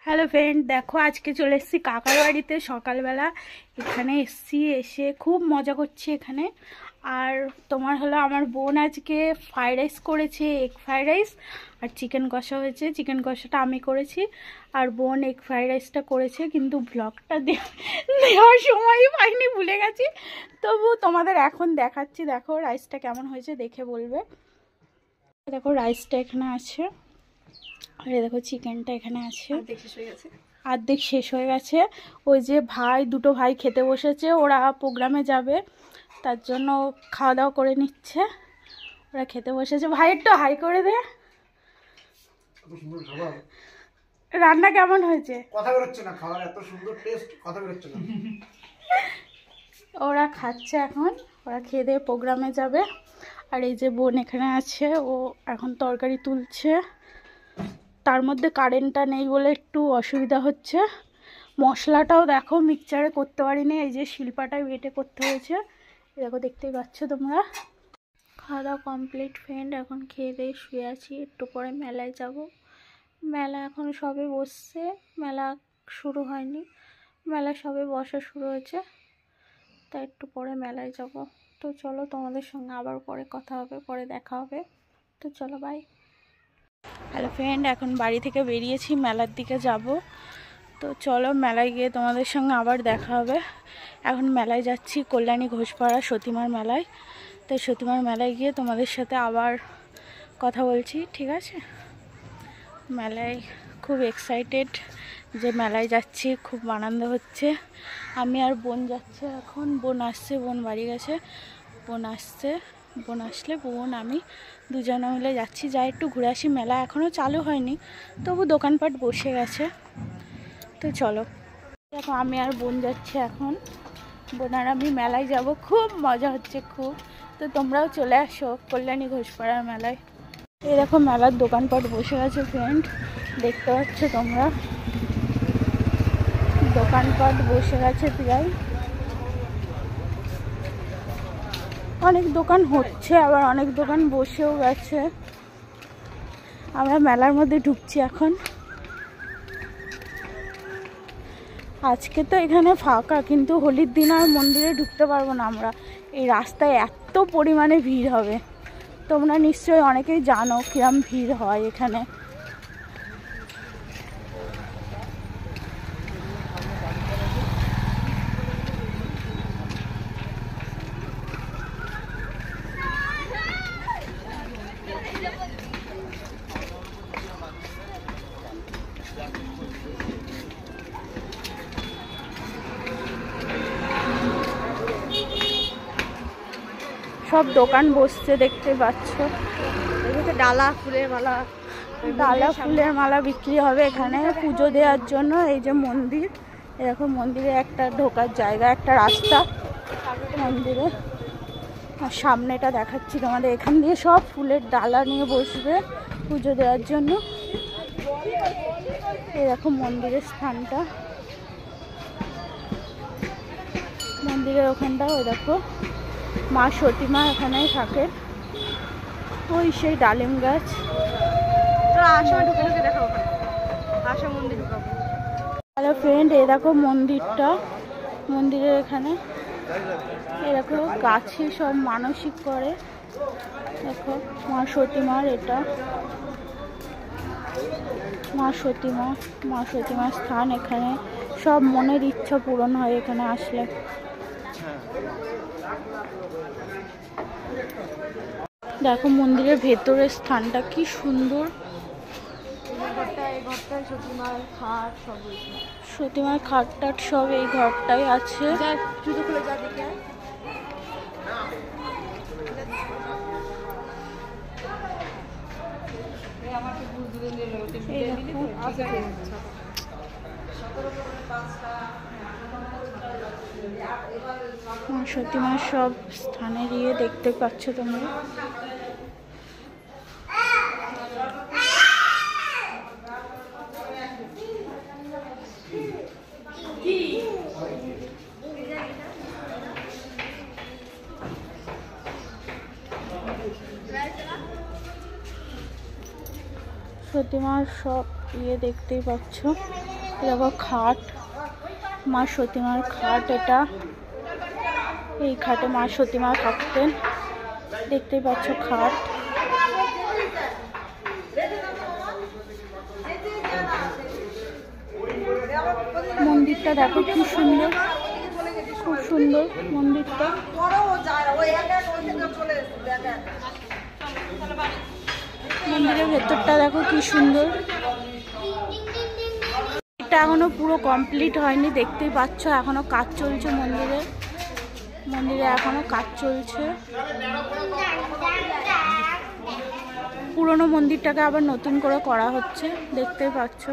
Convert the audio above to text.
Hello friend, দেখো আজকে চলে এসেছি কাকার বাড়িতে সকালবেলা। এখানে এসে খুব মজা করছি এখানে। আর তোমার হলো আমার বোন আজকে ফ্রাইড রাইস করেছে, এগ ফ্রাইড রাইস। আর চিকেন কষা হয়েছে, চিকেন কষাটা আমি করেছি। আর বোন এগ ফ্রাইড রাইসটা করেছে, কিন্তু ব্লগটা দেওয়ার সময়ই পাইনি, ভুলে গেছি। তবু তোমাদের এখন দেখাচ্ছি। দেখো রাইসটা কেমন হয়েছে, দেখে বলবে। দেখো রাইসটা এখানে আছে, আর দেখো চিকেনটা এখানে আছে। অর্ধেক শেষ হয়ে গেছে। ওই যে দুটো ভাই খেতে বসেছে, ওরা প্রোগ্রামে যাবে, তার জন্য খাওয়া দাওয়া করে নিচ্ছে। ওরা খেতে বসেছে। ভাই একটু হাই করে দে। রান্না কেমন হয়েছে? কথা বেরোচ্ছে না, খাবার এত সুন্দর টেস্ট, কথা বেরোচ্ছে না। ওরা খাচ্ছে এখন, ওরা খেয়ে দিয়ে প্রোগ্রামে যাবে। আর এই যে বোন এখানে আছে, ও এখন তরকারি তুলছে। তার মধ্যে কারেন্টটা নেই বলে একটু অসুবিধা হচ্ছে। মশলাটাও দেখো মিক্সচারে করতে পারিনি, এই যে শিল্পাটাই বেটে করতে হয়েছে। দেখো দেখতেই পাচ্ছ তোমরা। খাওয়া দাওয়া কমপ্লিট ফ্রেন্ড, এখন খেয়ে দিয়ে শুয়ে আছি। একটু পরে মেলায় যাব। মেলা এখন সবে বসছে, মেলা শুরু হয়নি। মেলা সবে বসা শুরু হয়েছে, তাই একটু পরে মেলায় যাব। তো চলো, তোমাদের সঙ্গে আবার পরে কথা হবে, পরে দেখা হবে। তো চলো, বাই। হ্যালো ফ্রেন্ড, এখন বাড়ি থেকে বেরিয়েছি, মেলার দিকে যাব। তো চলো মেলায় গিয়ে তোমাদের সঙ্গে আবার দেখা হবে। এখন মেলায় যাচ্ছি, কল্যাণী ঘোষপাড়া সতীমার মেলায়। তো সতীমার মেলায় গিয়ে তোমাদের সাথে আবার কথা বলছি, ঠিক আছে? মেলায় খুব এক্সাইটেড যে মেলায় যাচ্ছি, খুব আনন্দ হচ্ছে। আমি আর বোন যাচ্ছে এখন। বোন আসছে, বোন বাড়ি গেছে। বোন আসলে বোন আমি দুজনে মিলে যাচ্ছি। যাই একটু ঘুরে আসি। মেলা এখনও চালু হয়নি, তবু দোকানপাট বসে গেছে। তো চলো, দেখো আমি আর বোন যাচ্ছি এখন। বোন আর আমি মেলায় যাব, খুব মজা হচ্ছে খুব। তো তোমরাও চলে আসো কল্যাণী ঘোষপাড়ার মেলায়। এই দেখো মেলার দোকানপাট বসে গেছে ফ্রেন্ড, দেখতে পাচ্ছ তোমরা। দোকানপাট বসে গেছে প্রায়। অনেক দোকান হচ্ছে, আবার অনেক দোকান বসেও গেছে। আমরা মেলার মধ্যে ঢুকছি এখন। আজকে তো এখানে ফাঁকা, কিন্তু হোলির দিন আর মন্দিরে ঢুকতে পারবো না আমরা। এই রাস্তায় এত পরিমাণে ভিড় হবে, তোমরা নিশ্চয়ই অনেকেই জানো কিরম ভিড় হয় এখানে। সব দোকান বসছে, দেখতে পাচ্ছ। ডালা ফুলের মালা বিক্রি হবে এখানে পুজো দেওয়ার জন্য। এই যে মন্দির, এরকম মন্দিরে একটা ঢোকার জায়গা, একটা রাস্তা মন্দিরে। আর সামনেটা দেখাচ্ছি তোমাদের, এখান দিয়ে সব ফুলের ডালা নিয়ে বসবে পুজো দেওয়ার জন্য। এরকম মন্দিরের স্থানটা, মন্দিরের ওখানটা। ওই দেখো মা সতীমা এখানেই থাকে। ওই সেই ডালিম গাছ। হ্যালো ফ্রেন্ড, এই দেখো মন্দিরটা। মন্দিরের এখানে এরকম গাছে সব মানসিক করে। দেখো মা সতীমার, এটা মা সতীমার স্থান। এখানে সব মনের ইচ্ছা পূরণ হয় এখানে আসলে। দেখো মন্দিরের ভেতরের স্থানটা কি সুন্দর। সতীমার খাট টাট সব এই ঘরটাই আছে। সতীমার সব স্থানে গিয়ে দেখতে পাচ্ছ তোমরা। সতীমার সব দেখতেই পাচ্ছ। দেখো খাট, মা সতীমার খাট এটা। এই খাটে মা সতীমা থাকতেন, দেখতেই পাচ্ছ খাট। মন্দিরটা দেখো কি সুন্দর, খুব সুন্দর মন্দিরটা। মন্দিরের ভেতরটা দেখো কি সুন্দর। এটা এখনো পুরো কমপ্লিট হয়নি, দেখতেই পাচ্ছ এখনো কাজ চলছে মন্দিরে। মন্দিরে এখনো কাজ চলছে। পুরনো মন্দিরটাকে আবার নতুন করে করা হচ্ছে, দেখতেই পাচ্ছ।